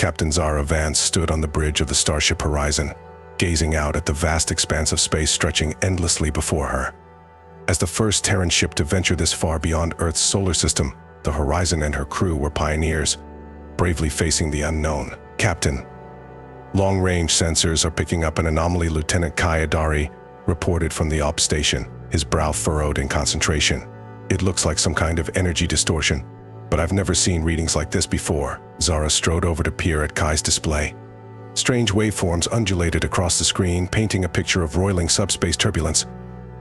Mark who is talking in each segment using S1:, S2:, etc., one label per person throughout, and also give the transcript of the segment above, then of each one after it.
S1: Captain Zara Vance stood on the bridge of the starship Horizon, gazing out at the vast expanse of space stretching endlessly before her. As the first Terran ship to venture this far beyond Earth's solar system, the Horizon and her crew were pioneers, bravely facing the unknown. Captain, long-range sensors are picking up an anomaly. Lieutenant Kai Adari reported from the ops station, his brow furrowed in concentration. It looks like some kind of energy distortion, but I've never seen readings like this before. Zara strode over to peer at Kai's display. Strange waveforms undulated across the screen, painting a picture of roiling subspace turbulence.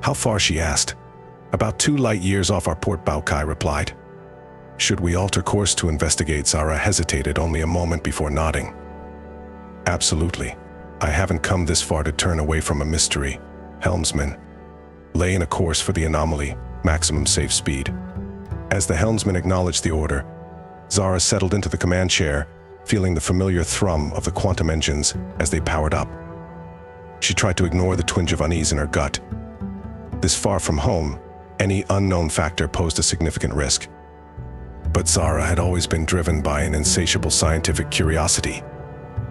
S1: How far, she asked. About 2 light years off our port bow, Kai replied. Should we alter course to investigate? Zara hesitated only a moment before nodding. Absolutely. I haven't come this far to turn away from a mystery. Helmsman, lay in a course for the anomaly, maximum safe speed. As the helmsman acknowledged the order, Zara settled into the command chair, feeling the familiar thrum of the quantum engines as they powered up. She tried to ignore the twinge of unease in her gut. This far from home, any unknown factor posed a significant risk. But Zara had always been driven by an insatiable scientific curiosity.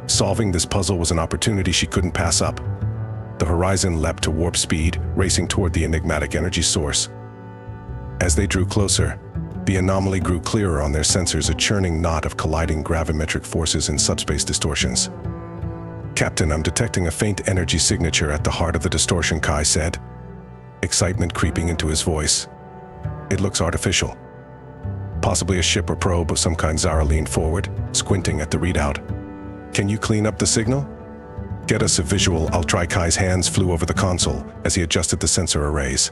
S1: Solving this puzzle was an opportunity she couldn't pass up. The Horizon leapt to warp speed, racing toward the enigmatic energy source. As they drew closer, the anomaly grew clearer on their sensors, a churning knot of colliding gravimetric forces and subspace distortions. Captain, I'm detecting a faint energy signature at the heart of the distortion, Kai said, excitement creeping into his voice. It looks artificial. Possibly a ship or probe of some kind. Zara leaned forward, squinting at the readout. Can you clean up the signal? Get us a visual. I'll try. Kai's hands flew over the console as he adjusted the sensor arrays.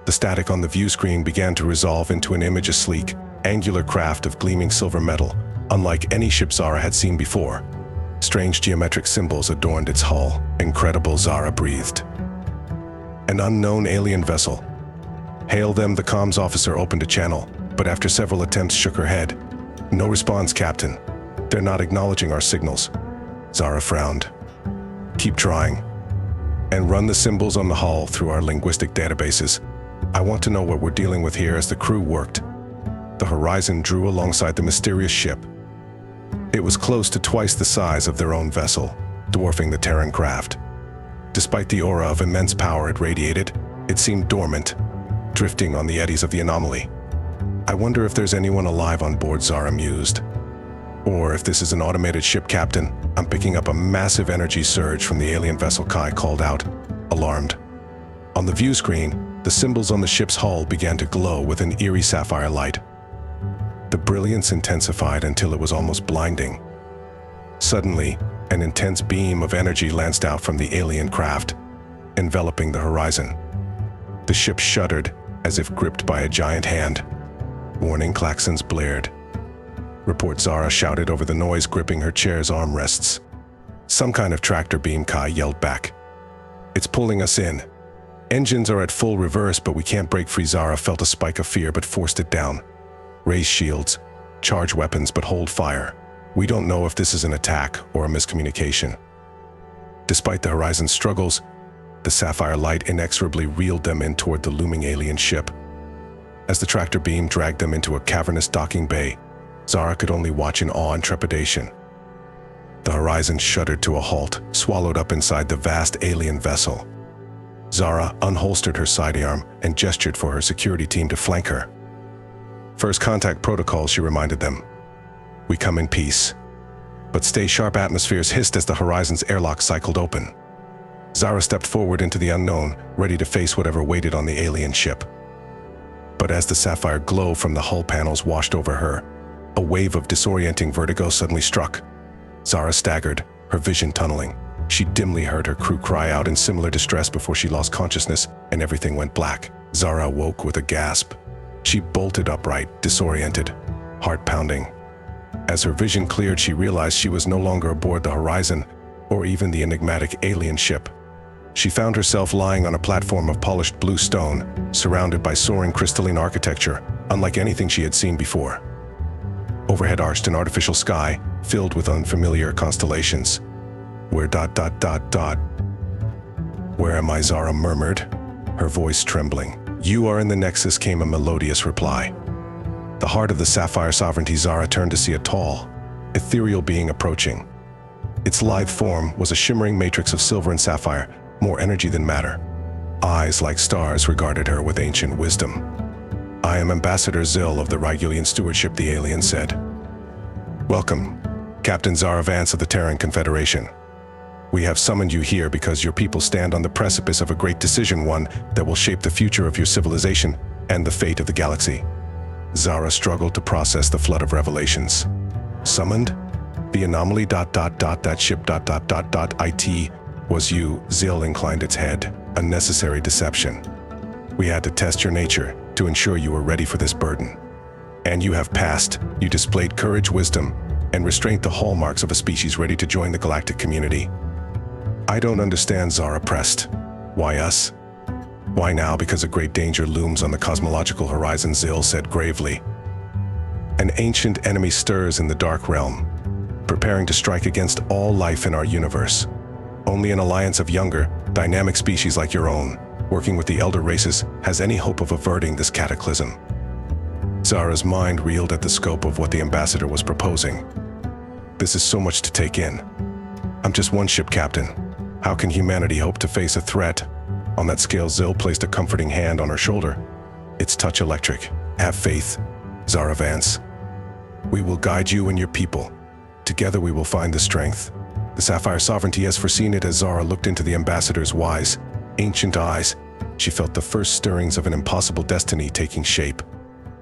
S1: The static on the view screen began to resolve into an image, a sleek, angular craft of gleaming silver metal, unlike any ship Zara had seen before. Strange geometric symbols adorned its hull. Incredible, Zara breathed. An unknown alien vessel. Hail them. The comms officer opened a channel, but after several attempts shook her head. No response, Captain. They're not acknowledging our signals. Zara frowned. Keep trying. And run the symbols on the hull through our linguistic databases. I want to know what we're dealing with here. As the crew worked, the Horizon drew alongside the mysterious ship. It was close to twice the size of their own vessel, dwarfing the Terran craft. Despite the aura of immense power it radiated, it seemed dormant, drifting on the eddies of the anomaly. I wonder if there's anyone alive on board, Zara mused. Or if this is an automated ship, Captain. I'm picking up a massive energy surge from the alien vessel, Kai called out, alarmed. On the view screen, the symbols on the ship's hull began to glow with an eerie sapphire light. The brilliance intensified until it was almost blinding. Suddenly, an intense beam of energy lanced out from the alien craft, enveloping the Horizon. The ship shuddered as if gripped by a giant hand. Warning klaxons blared. Report, Zara shouted over the noise, gripping her chair's armrests. Some kind of tractor beam, Kai yelled back. It's pulling us in. Engines are at full reverse, but we can't break free. Zara felt a spike of fear but forced it down. Raise shields, charge weapons, but hold fire. We don't know if this is an attack or a miscommunication. Despite the Horizon's struggles, the sapphire light inexorably reeled them in toward the looming alien ship. As the tractor beam dragged them into a cavernous docking bay, Zara could only watch in awe and trepidation. The Horizon shuddered to a halt, swallowed up inside the vast alien vessel. Zara unholstered her sidearm and gestured for her security team to flank her. First contact protocol, she reminded them. We come in peace. But stay sharp. Atmospheres hissed as the Horizon's airlock cycled open. Zara stepped forward into the unknown, ready to face whatever waited on the alien ship. But as the sapphire glow from the hull panels washed over her, a wave of disorienting vertigo suddenly struck. Zara staggered, her vision tunneling. She dimly heard her crew cry out in similar distress before she lost consciousness and everything went black. Zara awoke with a gasp. She bolted upright, disoriented, heart pounding. As her vision cleared, she realized she was no longer aboard the Horizon or even the enigmatic alien ship. She found herself lying on a platform of polished blue stone, surrounded by soaring crystalline architecture, unlike anything she had seen before. Overhead arched an artificial sky, filled with unfamiliar constellations. Where ... Where am I? Zara murmured, her voice trembling. You are in the Nexus, came a melodious reply. The heart of the sapphire sovereignty. Zara turned to see a tall, ethereal being approaching. Its lithe form was a shimmering matrix of silver and sapphire, more energy than matter. Eyes like stars regarded her with ancient wisdom. "I am Ambassador Zill of the Rygulian Stewardship," the alien said. "Welcome, Captain Zara Vance of the Terran Confederation. We have summoned you here because your people stand on the precipice of a great decision, one that will shape the future of your civilization and the fate of the galaxy." Zara struggled to process the flood of revelations. "Summoned? The anomaly ... that ship ... it was you." Zill inclined its head. "Unnecessary deception. We had to test your nature to ensure you were ready for this burden. And you have passed. You displayed courage, wisdom, and restraint, the hallmarks of a species ready to join the galactic community." "I don't understand," Zara pressed. "Why us? Why now? Because a great danger looms on the cosmological horizon," Zill said gravely. "An ancient enemy stirs in the dark realm, preparing to strike against all life in our universe. Only an alliance of younger, dynamic species like your own, working with the elder races, has any hope of averting this cataclysm." Zara's mind reeled at the scope of what the ambassador was proposing. "This is so much to take in. I'm just one ship, Captain. How can humanity hope to face a threat?" On that scale, Zill placed a comforting hand on her shoulder. Its touch electric. "Have faith, Zara Vance. We will guide you and your people. Together we will find the strength. The Sapphire Sovereignty has foreseen it." As Zara looked into the ambassador's wise, ancient eyes, she felt the first stirrings of an impossible destiny taking shape.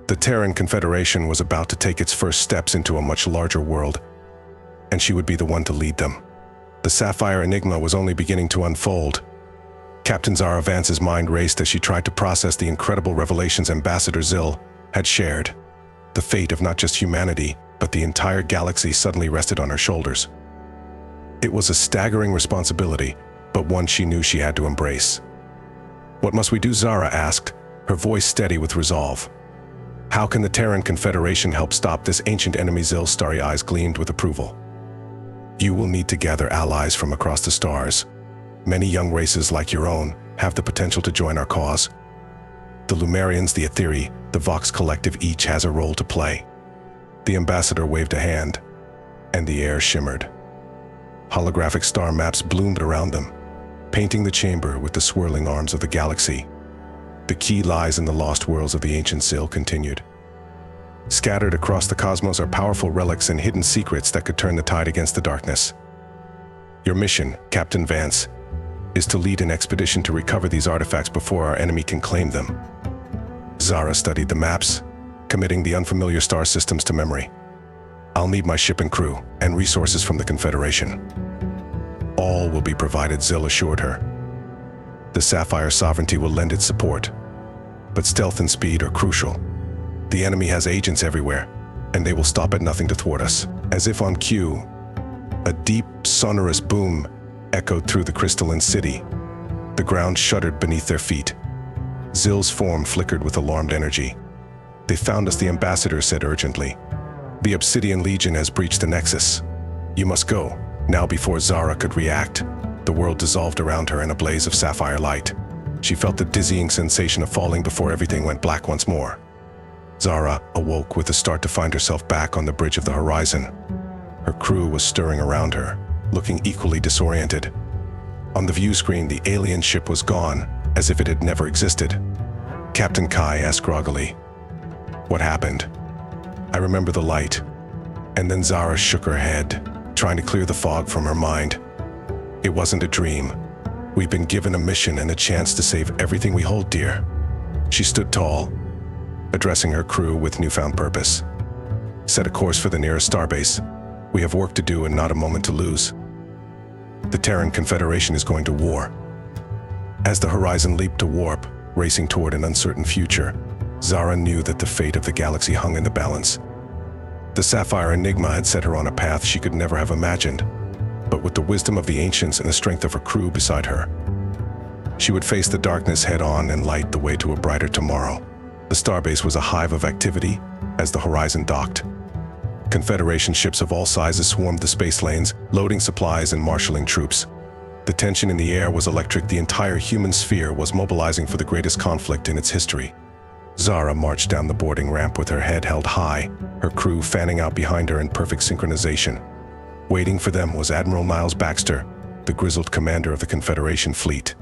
S1: The Terran Confederation was about to take its first steps into a much larger world, and she would be the one to lead them. The Sapphire Enigma was only beginning to unfold. Captain Zara Vance's mind raced as she tried to process the incredible revelations Ambassador Zill had shared. The fate of not just humanity, but the entire galaxy suddenly rested on her shoulders. It was a staggering responsibility, but one she knew she had to embrace. "What must we do?" Zara asked, her voice steady with resolve. "How can the Terran Confederation help stop this ancient enemy?" Zill's starry eyes gleamed with approval. "You will need to gather allies from across the stars. Many young races like your own have the potential to join our cause. The Lumerians, the Etheri, the Vox Collective, each has a role to play." The ambassador waved a hand, and the air shimmered. Holographic star maps bloomed around them, painting the chamber with the swirling arms of the galaxy. "The key lies in the lost worlds of the ancient." Zill continued. "Scattered across the cosmos are powerful relics and hidden secrets that could turn the tide against the darkness. Your mission, Captain Vance, is to lead an expedition to recover these artifacts before our enemy can claim them." Zara studied the maps, committing the unfamiliar star systems to memory. "I'll need my ship and crew, and resources from the Confederation." "All will be provided," Zill assured her. "The Sapphire Sovereignty will lend its support, but stealth and speed are crucial. The enemy has agents everywhere, and they will stop at nothing to thwart us." As if on cue, a deep, sonorous boom echoed through the crystalline city. The ground shuddered beneath their feet. Zill's form flickered with alarmed energy. "They found us," the ambassador said urgently. "The Obsidian Legion has breached the Nexus. You must go." Now, before Zara could react, the world dissolved around her in a blaze of sapphire light. She felt the dizzying sensation of falling before everything went black once more. Zara awoke with a start to find herself back on the bridge of the horizon. Her crew was stirring around her, looking equally disoriented. On the view screen, the alien ship was gone, as if it had never existed. Captain Kai asked groggily, "What happened?" "I remember the light." And then Zara shook her head, trying to clear the fog from her mind. "It wasn't a dream. We've been given a mission and a chance to save everything we hold dear." She stood tall, addressing her crew with newfound purpose. "Set a course for the nearest starbase. We have work to do and not a moment to lose. The Terran Confederation is going to war." As the horizon leaped to warp, racing toward an uncertain future, Zara knew that the fate of the galaxy hung in the balance. The Sapphire Enigma had set her on a path she could never have imagined, but with the wisdom of the ancients and the strength of her crew beside her, she would face the darkness head-on and light the way to a brighter tomorrow. The starbase was a hive of activity as the horizon docked. Confederation ships of all sizes swarmed the space lanes, loading supplies and marshalling troops. The tension in the air was electric. The entire human sphere was mobilizing for the greatest conflict in its history. Zara marched down the boarding ramp with her head held high, her crew fanning out behind her in perfect synchronization. Waiting for them was Admiral Miles Baxter, the grizzled commander of the Confederation fleet.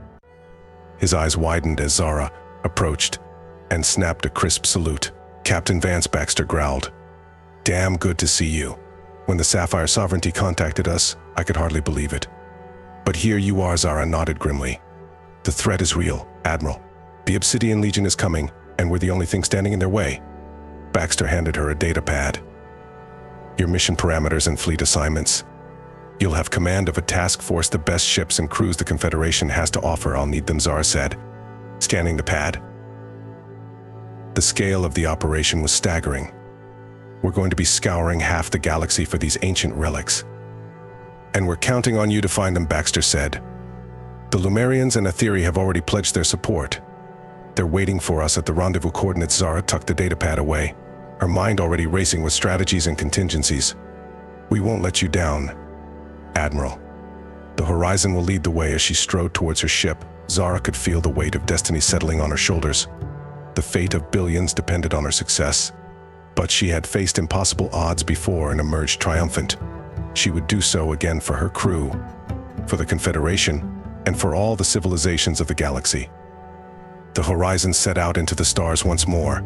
S1: His eyes widened as Zara approached and snapped a crisp salute. "Captain Vance," Baxter growled. "Damn good to see you. When the Sapphire Sovereignty contacted us, I could hardly believe it. But here you are," Zara nodded grimly. "The threat is real, Admiral. The Obsidian Legion is coming, and we're the only thing standing in their way." Baxter handed her a data pad. "Your mission parameters and fleet assignments. You'll have command of a task force, the best ships and crews the Confederation has to offer. I'll need them," Zara said, scanning the pad. The scale of the operation was staggering. "We're going to be scouring half the galaxy for these ancient relics. And we're counting on you to find them," Baxter said. "The Lumerians and Etheri have already pledged their support. They're waiting for us at the rendezvous coordinates." Zara tucked the datapad away, her mind already racing with strategies and contingencies. "We won't let you down, Admiral." The horizon will lead the way. As she strode towards her ship, Zara could feel the weight of destiny settling on her shoulders. The fate of billions depended on her success. But she had faced impossible odds before and emerged triumphant. She would do so again for her crew, for the Confederation, and for all the civilizations of the galaxy. The horizon set out into the stars once more,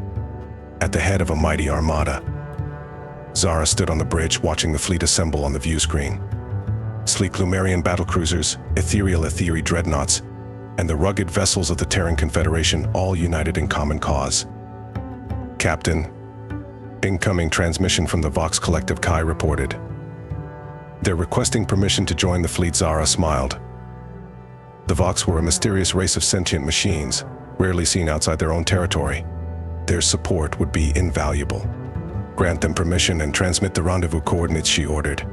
S1: at the head of a mighty armada. Zara stood on the bridge watching the fleet assemble on the view screen. Sleek Lumerian battlecruisers, ethereal Etheri dreadnoughts, and the rugged vessels of the Terran Confederation, all united in common cause. "Captain, incoming transmission from the Vox Collective," Kai reported. "They're requesting permission to join the fleet." Zara smiled. The Vox were a mysterious race of sentient machines, rarely seen outside their own territory. Their support would be invaluable. "Grant them permission and transmit the rendezvous coordinates," she ordered.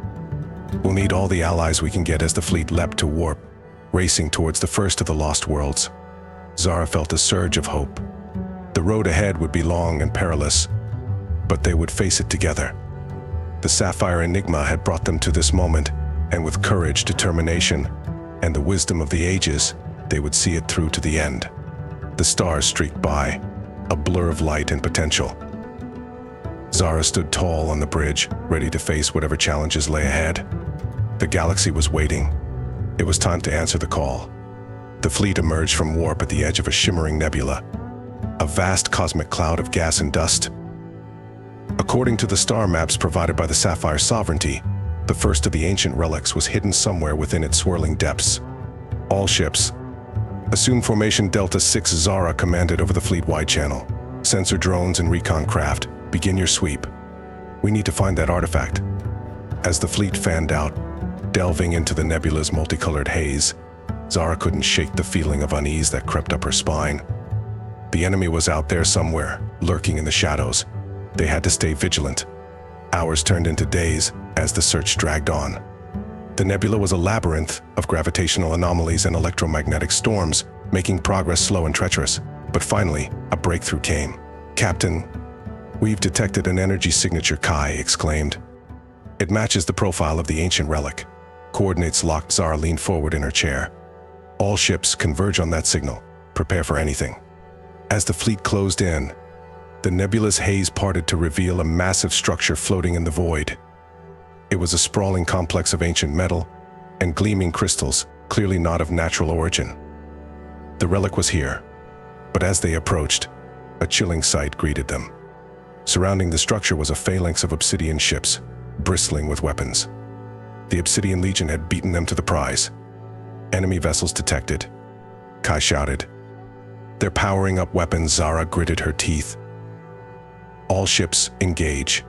S1: "We'll need all the allies we can get." As the fleet leapt to warp, racing towards the first of the Lost Worlds, Zara felt a surge of hope. The road ahead would be long and perilous, but they would face it together. The Sapphire Enigma had brought them to this moment, and with courage, determination, and the wisdom of the ages, they would see it through to the end. The stars streaked by, a blur of light and potential. Zara stood tall on the bridge, ready to face whatever challenges lay ahead. The galaxy was waiting. It was time to answer the call. The fleet emerged from warp at the edge of a shimmering nebula, a vast cosmic cloud of gas and dust. According to the star maps provided by the Sapphire Sovereignty, the first of the ancient relics was hidden somewhere within its swirling depths. "All ships, assume formation Delta 6," Zara commanded over the fleet-wide channel. "Sensor drones and recon craft, begin your sweep. We need to find that artifact." As the fleet fanned out, delving into the nebula's multicolored haze, Zara couldn't shake the feeling of unease that crept up her spine. The enemy was out there somewhere, lurking in the shadows. They had to stay vigilant. Hours turned into days as the search dragged on. The nebula was a labyrinth of gravitational anomalies and electromagnetic storms, making progress slow and treacherous. But finally, a breakthrough came. "Captain, we've detected an energy signature," Kai exclaimed. "It matches the profile of the ancient relic." Coordinates locked. Zara leaned forward in her chair. "All ships converge on that signal. Prepare for anything." As the fleet closed in, the nebula's haze parted to reveal a massive structure floating in the void. It was a sprawling complex of ancient metal and gleaming crystals, clearly not of natural origin. The relic was here, but as they approached, a chilling sight greeted them. Surrounding the structure was a phalanx of obsidian ships, bristling with weapons. The Obsidian Legion had beaten them to the prize. "Enemy vessels detected," Kai shouted. "They're powering up weapons." Zara gritted her teeth. "All ships, engage.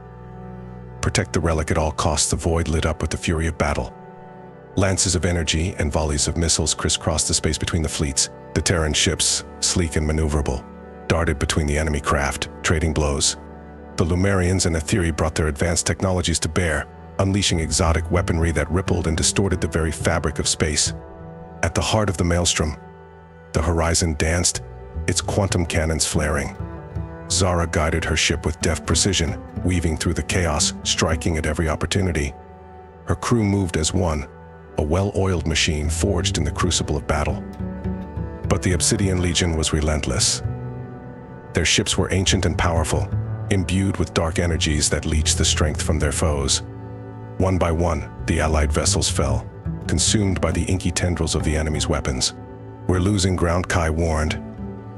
S1: Protect the relic at all costs." The void lit up with the fury of battle. Lances of energy and volleys of missiles crisscrossed the space between the fleets. The Terran ships, sleek and maneuverable, darted between the enemy craft, trading blows. The Lumerians and Etheri brought their advanced technologies to bear, unleashing exotic weaponry that rippled and distorted the very fabric of space. At the heart of the maelstrom, the horizon danced, its quantum cannons flaring. Zara guided her ship with deft precision, weaving through the chaos, striking at every opportunity. Her crew moved as one, a well-oiled machine forged in the crucible of battle. But the Obsidian Legion was relentless. Their ships were ancient and powerful, imbued with dark energies that leached the strength from their foes. One by one, the Allied vessels fell, consumed by the inky tendrils of the enemy's weapons. "We're losing ground," Kai warned,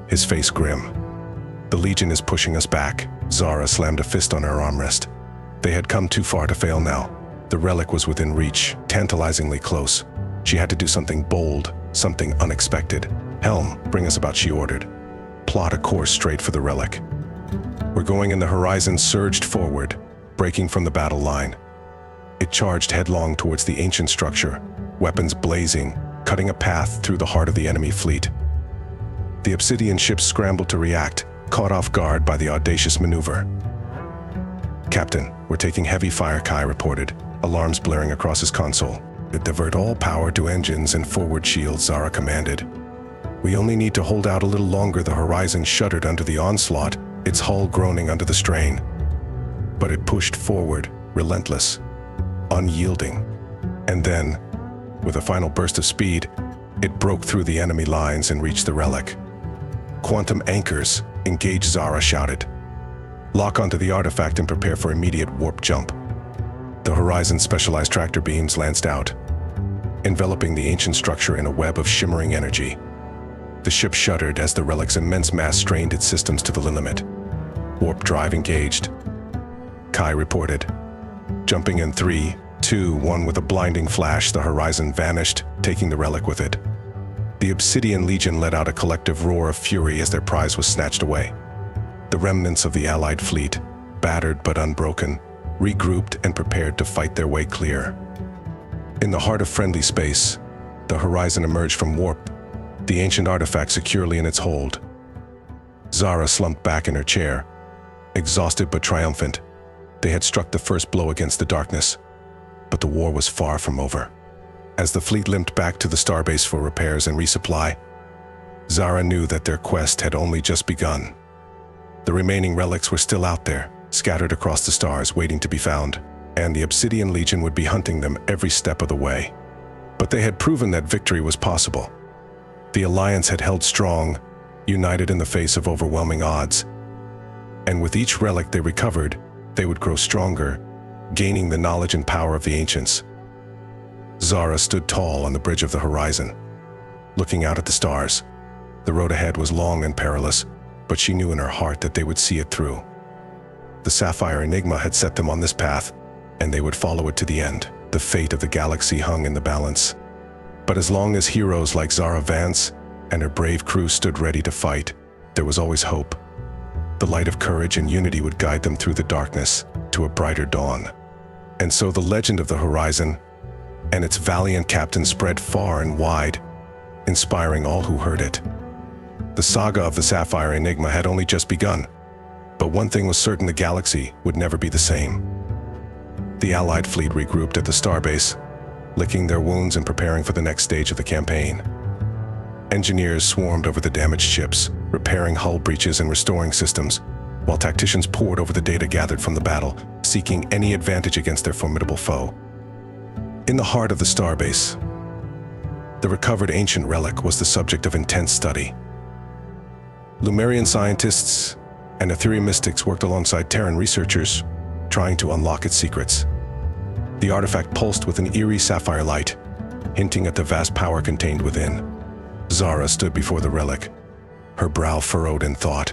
S1: his face grim. "The Legion is pushing us back." Zara slammed a fist on her armrest. They had come too far to fail now. The relic was within reach, tantalizingly close. She had to do something bold, something unexpected. "Helm, bring us about," she ordered. "Plot a course straight for the relic." "We're going," and the Horizon surged forward, breaking from the battle line. It charged headlong towards the ancient structure, weapons blazing, cutting a path through the heart of the enemy fleet. The Obsidian ships scrambled to react, caught off guard by the audacious maneuver. "Captain, we're taking heavy fire," Kai reported, alarms blaring across his console. "Divert all power to engines and forward shields," Zara commanded. "We only need to hold out a little longer." The Horizon shuddered under the onslaught, its hull groaning under the strain. But it pushed forward, relentless, unyielding. And then, with a final burst of speed, it broke through the enemy lines and reached the relic. "Quantum anchors, engage," Zara shouted. "Lock onto the artifact and prepare for immediate warp jump." The Horizon's specialized tractor beams lanced out, enveloping the ancient structure in a web of shimmering energy. The ship shuddered as the relic's immense mass strained its systems to the limit. "Warp drive engaged," Kai reported. Jumping in 3, 2, 1 with a blinding flash, the Horizon vanished, taking the relic with it. The Obsidian Legion let out a collective roar of fury as their prize was snatched away. The remnants of the Allied fleet, battered but unbroken, regrouped and prepared to fight their way clear. In the heart of friendly space, the Horizon emerged from warp, the ancient artifact securely in its hold. Zara slumped back in her chair, exhausted but triumphant. They had struck the first blow against the darkness, but the war was far from over. As the fleet limped back to the starbase for repairs and resupply, Zara knew that their quest had only just begun. The remaining relics were still out there, scattered across the stars, waiting to be found, and the Obsidian Legion would be hunting them every step of the way. But they had proven that victory was possible. The Alliance had held strong, united in the face of overwhelming odds. And with each relic they recovered, they would grow stronger, gaining the knowledge and power of the ancients. Zara stood tall on the bridge of the Horizon, looking out at the stars. The road ahead was long and perilous, but she knew in her heart that they would see it through. The Sapphire Enigma had set them on this path, and they would follow it to the end. The fate of the galaxy hung in the balance. But as long as heroes like Zara Vance and her brave crew stood ready to fight, there was always hope. The light of courage and unity would guide them through the darkness to a brighter dawn. And so the legend of the Horizon and its valiant captain spread far and wide, inspiring all who heard it. The saga of the Sapphire Enigma had only just begun, but one thing was certain: the galaxy would never be the same. The Allied fleet regrouped at the starbase, licking their wounds and preparing for the next stage of the campaign. Engineers swarmed over the damaged ships, repairing hull breaches and restoring systems, while tacticians pored over the data gathered from the battle, seeking any advantage against their formidable foe. In the heart of the starbase, the recovered ancient relic was the subject of intense study. Lumerian scientists and Ethereum mystics worked alongside Terran researchers, trying to unlock its secrets. The artifact pulsed with an eerie sapphire light, hinting at the vast power contained within. Zara stood before the relic, her brow furrowed in thought.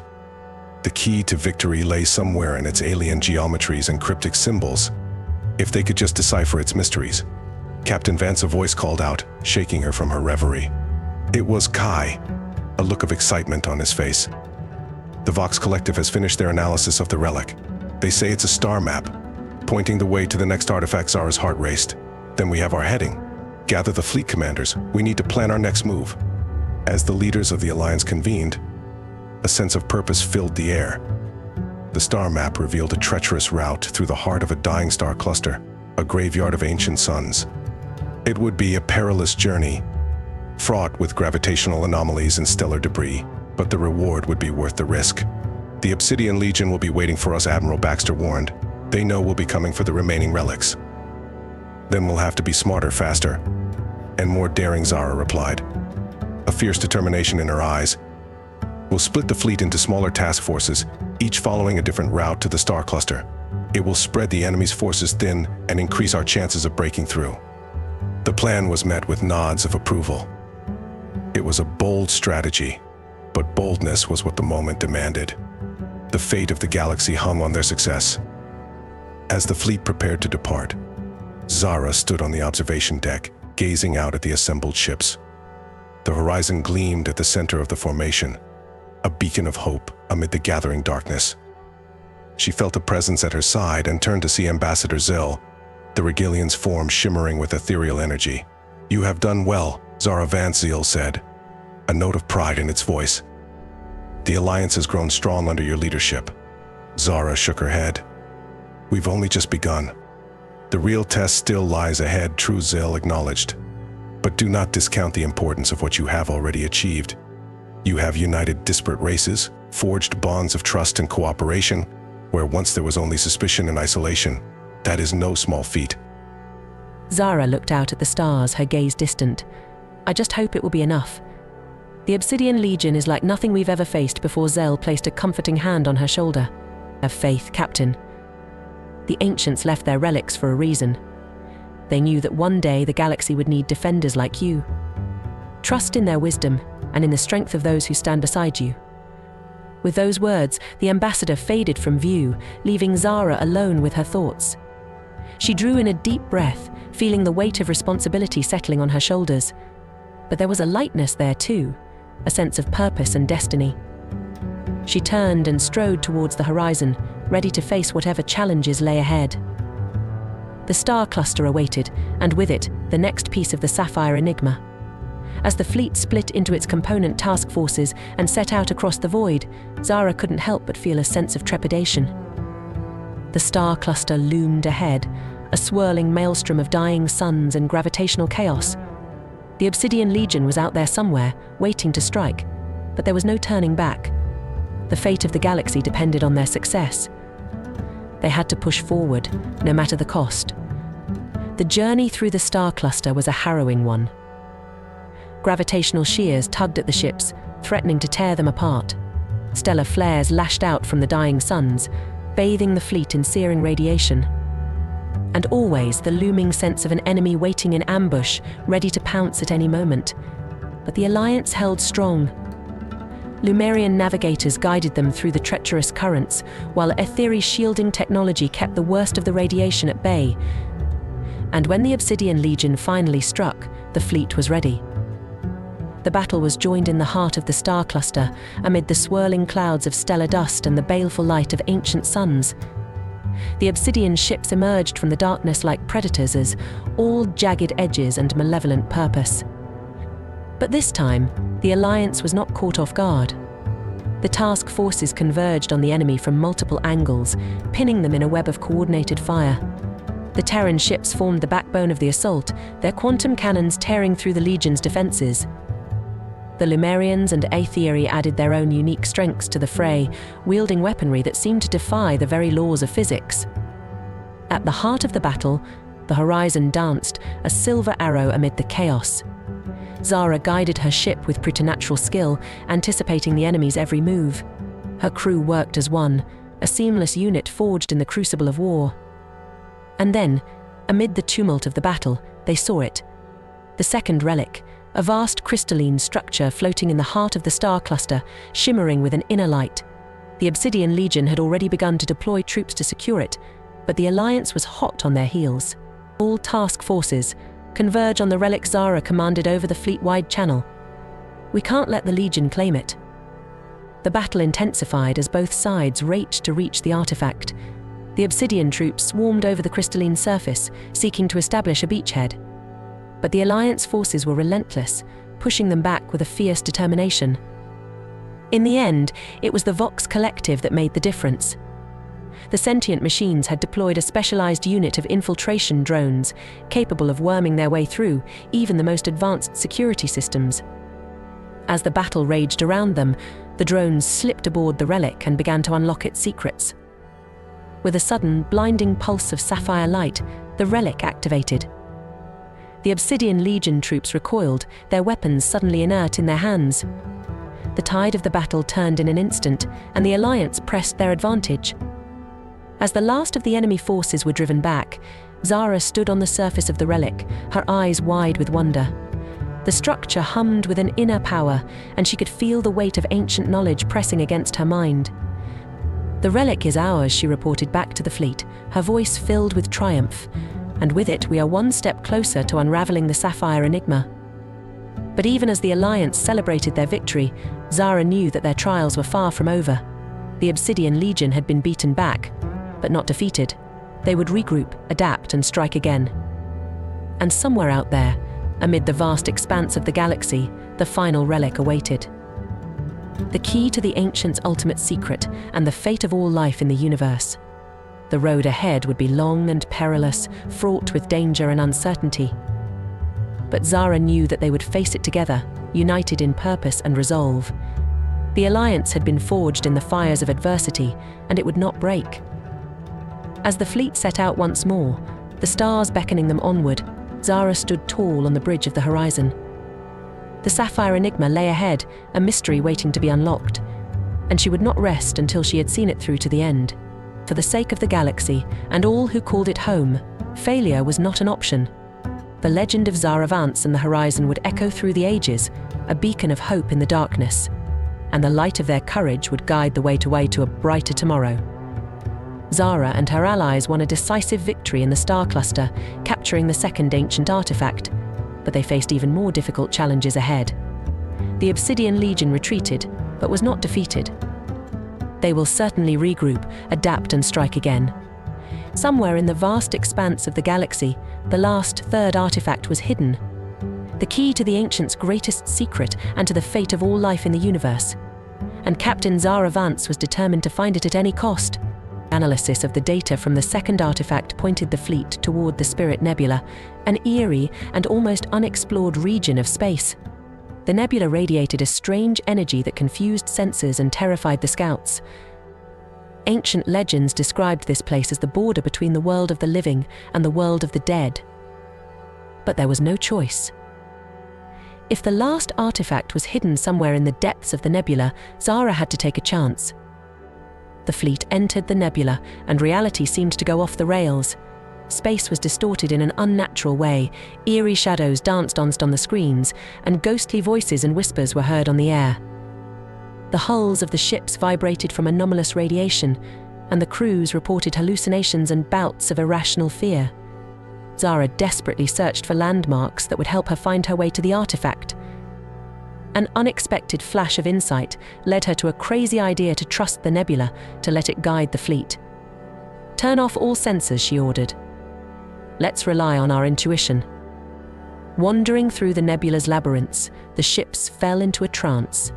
S1: The key to victory lay somewhere in its alien geometries and cryptic symbols, if they could just decipher its mysteries. Captain Vance, a voice called out, shaking her from her reverie. It was Kai, a look of excitement on his face. The Vox Collective has finished their analysis of the relic. They say it's a star map, pointing the way to the next artifact. Zara's heart raced. Then we have our heading. Gather the fleet commanders. We need to plan our next move. As the leaders of the Alliance convened, a sense of purpose filled the air. The star map revealed a treacherous route through the heart of a dying star cluster, a graveyard of ancient suns. It would be a perilous journey, fraught with gravitational anomalies and stellar debris, but the reward would be worth the risk. The Obsidian Legion will be waiting for us, Admiral Baxter warned. They know we'll be coming for the remaining relics. Then we'll have to be smarter, faster, and more daring, Zara replied, a fierce determination in her eyes. We'll split the fleet into smaller task forces, each following a different route to the star cluster. It will spread the enemy's forces thin and increase our chances of breaking through. The plan was met with nods of approval. It was a bold strategy, but boldness was what the moment demanded. The fate of the galaxy hung on their success. As the fleet prepared to depart, Zara stood on the observation deck, gazing out at the assembled ships. The horizon gleamed at the center of the formation, a beacon of hope amid the gathering darkness. She felt a presence at her side and turned to see Ambassador Zil, the Regalian's form shimmering with ethereal energy. "You have done well," Zara Van Zil said, a note of pride in its voice. "The Alliance has grown strong under your leadership." Zara shook her head. "We've only just begun. The real test still lies ahead," True Zil acknowledged. "But do not discount the importance of what you have already achieved. You have united disparate races, forged bonds of trust and cooperation, where once there was only suspicion and isolation. That is no small feat."
S2: Zara looked out at the stars, her gaze distant. "I just hope it will be enough. The Obsidian Legion is like nothing we've ever faced." Before Zell placed a comforting hand on her shoulder. "Have faith, Captain. The ancients left their relics for a reason. They knew that one day the galaxy would need defenders like you. Trust in their wisdom and in the strength of those who stand beside you." With those words, the ambassador faded from view, leaving Zara alone with her thoughts. She drew in a deep breath, feeling the weight of responsibility settling on her shoulders. But there was a lightness there too, a sense of purpose and destiny. She turned and strode towards the horizon, ready to face whatever challenges lay ahead. The star cluster awaited, and with it, the next piece of the Sapphire Enigma. As the fleet split into its component task forces and set out across the void, Zara couldn't help but feel a sense of trepidation. The star cluster loomed ahead, a swirling maelstrom of dying suns and gravitational chaos. The Obsidian Legion was out there somewhere, waiting to strike, but there was no turning back. The fate of the galaxy depended on their success. They had to push forward, no matter the cost. The journey through the star cluster was a harrowing one. Gravitational shears tugged at the ships, threatening to tear them apart. Stellar flares lashed out from the dying suns, bathing the fleet in searing radiation. And always the looming sense of an enemy waiting in ambush, ready to pounce at any moment. But the Alliance held strong. Lumerian navigators guided them through the treacherous currents, while Etheri's shielding technology kept the worst of the radiation at bay. And when the Obsidian Legion finally struck, the fleet was ready. The battle was joined in the heart of the star cluster, amid the swirling clouds of stellar dust and the baleful light of ancient suns. The Obsidian ships emerged from the darkness like predators, as all jagged edges and malevolent purpose. But this time, the Alliance was not caught off guard. The task forces converged on the enemy from multiple angles, pinning them in a web of coordinated fire. The Terran ships formed the backbone of the assault, their quantum cannons tearing through the Legion's defenses. The Lumerians and Aetheri added their own unique strengths to the fray, wielding weaponry that seemed to defy the very laws of physics. At the heart of the battle, the horizon danced, a silver arrow amid the chaos. Zara guided her ship with preternatural skill, anticipating the enemy's every move. Her crew worked as one, a seamless unit forged in the crucible of war. And then, amid the tumult of the battle, they saw it. The second relic, a vast crystalline structure floating in the heart of the star cluster, shimmering with an inner light. The Obsidian Legion had already begun to deploy troops to secure it, but the Alliance was hot on their heels. All task forces converge on the relic Zara commanded over the fleet-wide channel. "We can't let the Legion claim it." The battle intensified as both sides raced to reach the artifact. The Obsidian troops swarmed over the crystalline surface, seeking to establish a beachhead. But the Alliance forces were relentless, pushing them back with a fierce determination. In the end, it was the Vox Collective that made the difference. The sentient machines had deployed a specialized unit of infiltration drones, capable of worming their way through even the most advanced security systems. As the battle raged around them, the drones slipped aboard the relic and began to unlock its secrets. With a sudden, blinding pulse of sapphire light, the relic activated. The Obsidian Legion troops recoiled, their weapons suddenly inert in their hands. the tide of the battle turned in an instant, and the Alliance pressed their advantage. As the last of the enemy forces were driven back, Zara stood on the surface of the relic, her eyes wide with wonder. The structure hummed with an inner power, and she could feel the weight of ancient knowledge pressing against her mind. "The relic is ours," she reported back to the fleet, her voice filled with triumph, "and with it we are one step closer to unraveling the Sapphire Enigma." But even as the Alliance celebrated their victory, Zara knew that their trials were far from over. The Obsidian Legion had been beaten back, but not defeated. They would regroup, adapt, and strike again. And somewhere out there, amid the vast expanse of the galaxy, the final relic awaited. The key to the Ancients' ultimate secret and the fate of all life in the universe. The road ahead would be long and perilous, fraught with danger and uncertainty. But Zara knew that they would face it together, united in purpose and resolve. The Alliance had been forged in the fires of adversity, and it would not break. As the fleet set out once more, the stars beckoning them onward, Zara stood tall on the bridge of the horizon. The Sapphire Enigma lay ahead, a mystery waiting to be unlocked, and she would not rest until she had seen it through to the end. For the sake of the galaxy, and all who called it home, failure was not an option. The legend of Zara Vance and the horizon would echo through the ages, a beacon of hope in the darkness, and the light of their courage would guide the way to a brighter tomorrow. Zara and her allies won a decisive victory in the star cluster, capturing the second ancient artifact, but they faced even more difficult challenges ahead. The Obsidian Legion retreated, but was not defeated. They will certainly regroup, adapt, and strike again. Somewhere in the vast expanse of the galaxy, the last third artifact was hidden. The key to the Ancients' greatest secret and to the fate of all life in the universe. And Captain Zara Vance was determined to find it at any cost. Analysis of the data from the second artifact pointed the fleet toward the Spirit Nebula, an eerie and almost unexplored region of space. The nebula radiated a strange energy that confused senses and terrified the scouts. Ancient legends described this place as the border between the world of the living and the world of the dead. But there was no choice. If the last artifact was hidden somewhere in the depths of the nebula, Zara had to take a chance. The fleet entered the nebula, and reality seemed to go off the rails. Space was distorted in an unnatural way, eerie shadows danced on the screens, and ghostly voices and whispers were heard on the air. The hulls of the ships vibrated from anomalous radiation, and the crews reported hallucinations and bouts of irrational fear. Zara desperately searched for landmarks that would help her find her way to the artifact. An unexpected flash of insight led her to a crazy idea to trust the nebula, to let it guide the fleet. "Turn off all sensors," she ordered. "Let's rely on our intuition." Wandering through the nebula's labyrinths, the ships fell into a trance.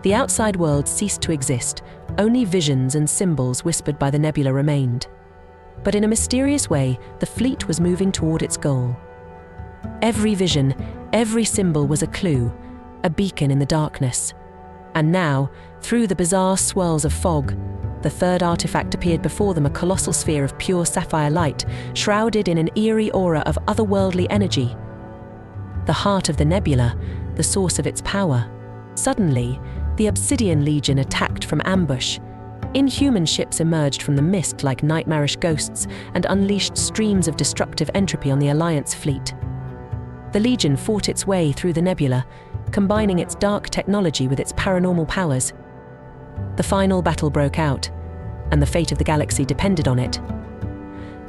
S2: The outside world ceased to exist, only visions and symbols whispered by the nebula remained. But in a mysterious way, the fleet was moving toward its goal. Every vision, every symbol was a clue, a beacon in the darkness. And now, through the bizarre swirls of fog, the third artifact appeared before them, a colossal sphere of pure sapphire light, shrouded in an eerie aura of otherworldly energy. The heart of the nebula, the source of its power. Suddenly, the Obsidian Legion attacked from ambush. Inhuman ships emerged from the mist like nightmarish ghosts and unleashed streams of destructive entropy on the Alliance fleet. The Legion fought its way through the nebula, combining its dark technology with its paranormal powers. The final battle broke out, and the fate of the galaxy depended on it.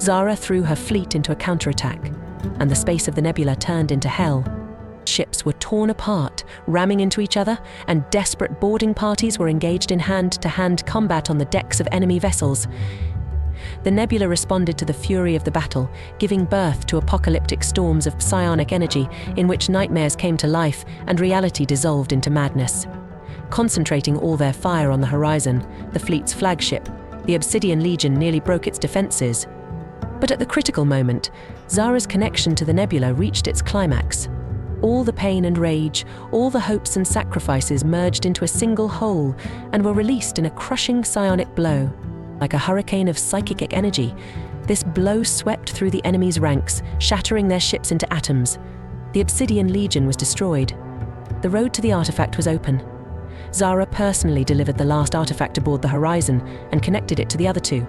S2: Zara threw her fleet into a counterattack, and the space of the nebula turned into hell. Ships were torn apart, ramming into each other, and desperate boarding parties were engaged in hand-to-hand combat on the decks of enemy vessels. The nebula responded to the fury of the battle, giving birth to apocalyptic storms of psionic energy in which nightmares came to life and reality dissolved into madness. Concentrating all their fire on the horizon, the fleet's flagship, the Obsidian Legion, nearly broke its defenses. But at the critical moment, Zara's connection to the nebula reached its climax. All the pain and rage, all the hopes and sacrifices merged into a single whole and were released in a crushing psionic blow. Like a hurricane of psychic energy, this blow swept through the enemy's ranks, shattering their ships into atoms. The Obsidian Legion was destroyed. The road to the artifact was open, Zara personally delivered the last artifact aboard the Horizon and connected it to the other two.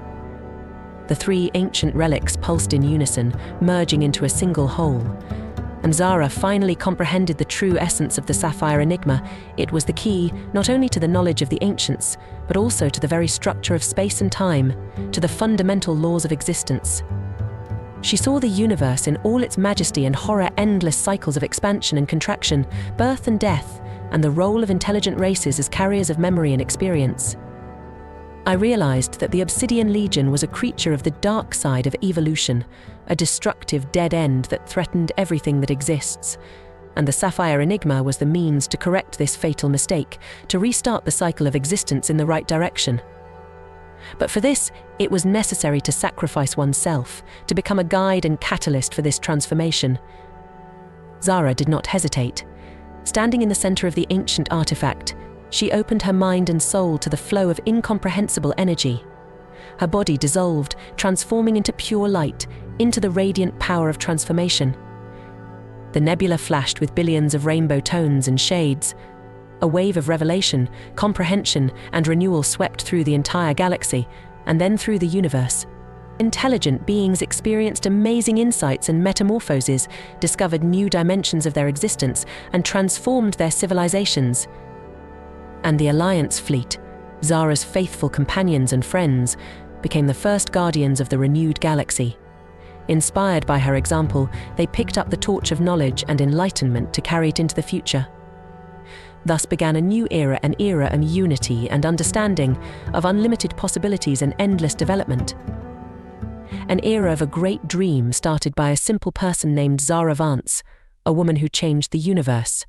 S2: The three ancient relics pulsed in unison, merging into a single whole. And Zara finally comprehended the true essence of the Sapphire Enigma. It was the key not only to the knowledge of the ancients, but also to the very structure of space and time, to the fundamental laws of existence. She saw the universe in all its majesty and horror, endless cycles of expansion and contraction, birth and death, and the role of intelligent races as carriers of memory and experience. I realized that the Obsidian Legion was a creature of the dark side of evolution, a destructive dead end that threatened everything that exists. And the Sapphire Enigma was the means to correct this fatal mistake, to restart the cycle of existence in the right direction. But for this, it was necessary to sacrifice oneself, to become a guide and catalyst for this transformation. Zara did not hesitate. Standing in the center of the ancient artifact, she opened her mind and soul to the flow of incomprehensible energy. Her body dissolved, transforming into pure light, into the radiant power of transformation. The nebula flashed with billions of rainbow tones and shades. A wave of revelation, comprehension, and renewal swept through the entire galaxy, and then through the universe. Intelligent beings experienced amazing insights and metamorphoses, discovered new dimensions of their existence, and transformed their civilizations. And the Alliance fleet, Zara's faithful companions and friends, became the first guardians of the renewed galaxy. Inspired by her example, they picked up the torch of knowledge and enlightenment to carry it into the future. Thus began a new era, an era of unity and understanding, of unlimited possibilities and endless development. An era of a great dream started by a simple person named Zara Myles, a woman who changed the universe.